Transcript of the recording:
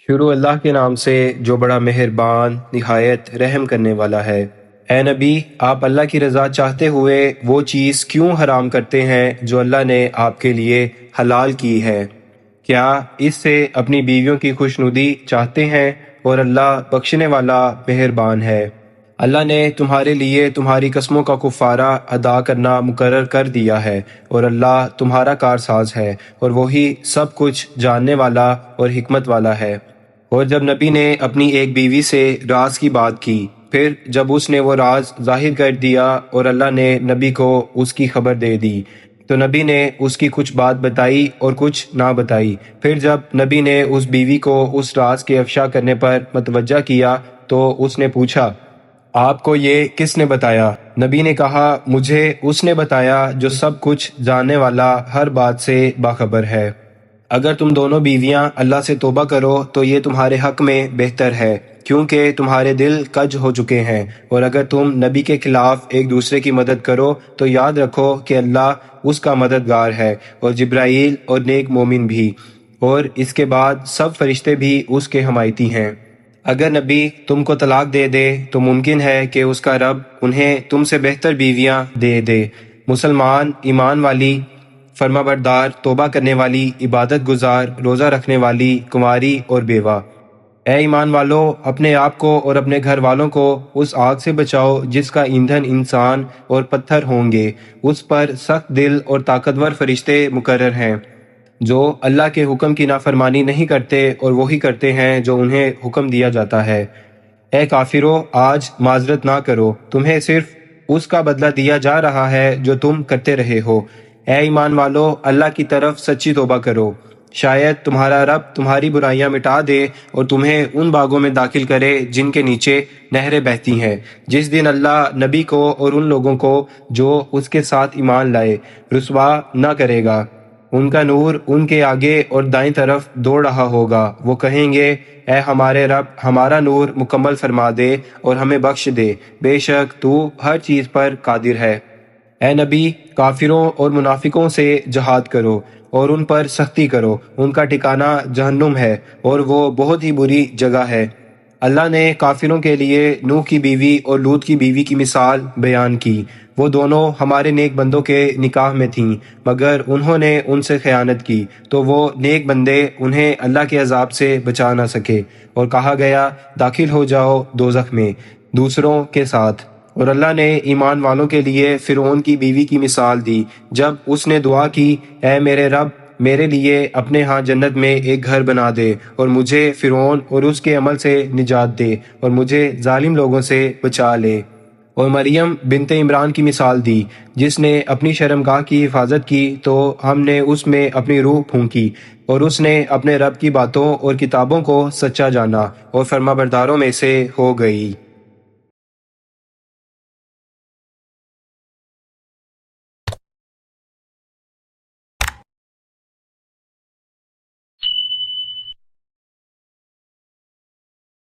شروع اللہ کے نام سے جو بڑا مہربان نہایت رحم کرنے والا ہے۔ اے نبی، آپ اللہ کی رضا چاہتے ہوئے وہ چیز کیوں حرام کرتے ہیں جو اللہ نے آپ کے لیے حلال کی ہے؟ کیا اس سے اپنی بیویوں کی خوشنودی چاہتے ہیں؟ اور اللہ بخشنے والا مہربان ہے۔ اللہ نے تمہارے لیے تمہاری قسموں کا کفارہ ادا کرنا مقرر کر دیا ہے، اور اللہ تمہارا کارساز ہے، اور وہی سب کچھ جاننے والا اور حکمت والا ہے۔ اور جب نبی نے اپنی ایک بیوی سے راز کی بات کی، پھر جب اس نے وہ راز ظاہر کر دیا اور اللہ نے نبی کو اس کی خبر دے دی، تو نبی نے اس کی کچھ بات بتائی اور کچھ نہ بتائی۔ پھر جب نبی نے اس بیوی کو اس راز کے افشا کرنے پر متوجہ کیا تو اس نے پوچھا، آپ کو یہ کس نے بتایا؟ نبی نے کہا، مجھے اس نے بتایا جو سب کچھ جاننے والا، ہر بات سے باخبر ہے۔ اگر تم دونوں بیویاں اللہ سے توبہ کرو تو یہ تمہارے حق میں بہتر ہے، کیونکہ تمہارے دل کج ہو چکے ہیں، اور اگر تم نبی کے خلاف ایک دوسرے کی مدد کرو تو یاد رکھو کہ اللہ اس کا مددگار ہے، اور جبرائیل اور نیک مومن بھی، اور اس کے بعد سب فرشتے بھی اس کے حمایتی ہیں۔ اگر نبی تم کو طلاق دے دے تو ممکن ہے کہ اس کا رب انہیں تم سے بہتر بیویاں دے دے، مسلمان، ایمان والی، فرما بردار، توبہ کرنے والی، عبادت گزار، روزہ رکھنے والی، کنواری اور بیوہ۔ اے ایمان والو، اپنے آپ کو اور اپنے گھر والوں کو اس آگ سے بچاؤ جس کا ایندھن انسان اور پتھر ہوں گے۔ اس پر سخت دل اور طاقتور فرشتے مقرر ہیں جو اللہ کے حکم کی نافرمانی نہیں کرتے اور وہی کرتے ہیں جو انہیں حکم دیا جاتا ہے۔ اے کافرو، آج معذرت نہ کرو، تمہیں صرف اس کا بدلہ دیا جا رہا ہے جو تم کرتے رہے ہو۔ اے ایمان والو، اللہ کی طرف سچی توبہ کرو، شاید تمہارا رب تمہاری برائیاں مٹا دے اور تمہیں ان باغوں میں داخل کرے جن کے نیچے نہریں بہتی ہیں، جس دن اللہ نبی کو اور ان لوگوں کو جو اس کے ساتھ ایمان لائے رسوا نہ کرے گا۔ ان کا نور ان کے آگے اور دائیں طرف دوڑ رہا ہوگا، وہ کہیں گے، اے ہمارے رب، ہمارا نور مکمل فرما دے اور ہمیں بخش دے، بے شک تو ہر چیز پر قادر ہے۔ اے نبی، کافروں اور منافقوں سے جہاد کرو اور ان پر سختی کرو، ان کا ٹھکانہ جہنم ہے اور وہ بہت ہی بری جگہ ہے۔ اللہ نے کافروں کے لیے نوح کی بیوی اور لوط کی بیوی کی مثال بیان کی۔ وہ دونوں ہمارے نیک بندوں کے نکاح میں تھیں، مگر انہوں نے ان سے خیانت کی تو وہ نیک بندے انہیں اللہ کے عذاب سے بچا نہ سکے، اور کہا گیا، داخل ہو جاؤ دوزخ میں دوسروں کے ساتھ۔ اور اللہ نے ایمان والوں کے لیے فرعون کی بیوی کی مثال دی جب اس نے دعا کی، اے میرے رب، میرے لیے اپنے ہاں جنت میں ایک گھر بنا دے اور مجھے فرعون اور اس کے عمل سے نجات دے اور مجھے ظالم لوگوں سے بچا لے۔ اور مریم بنت عمران کی مثال دی، جس نے اپنی شرمگاہ کی حفاظت کی تو ہم نے اس میں اپنی روح پھونکی، اور اس نے اپنے رب کی باتوں اور کتابوں کو سچا جانا اور فرما برداروں میں سے ہو گئی۔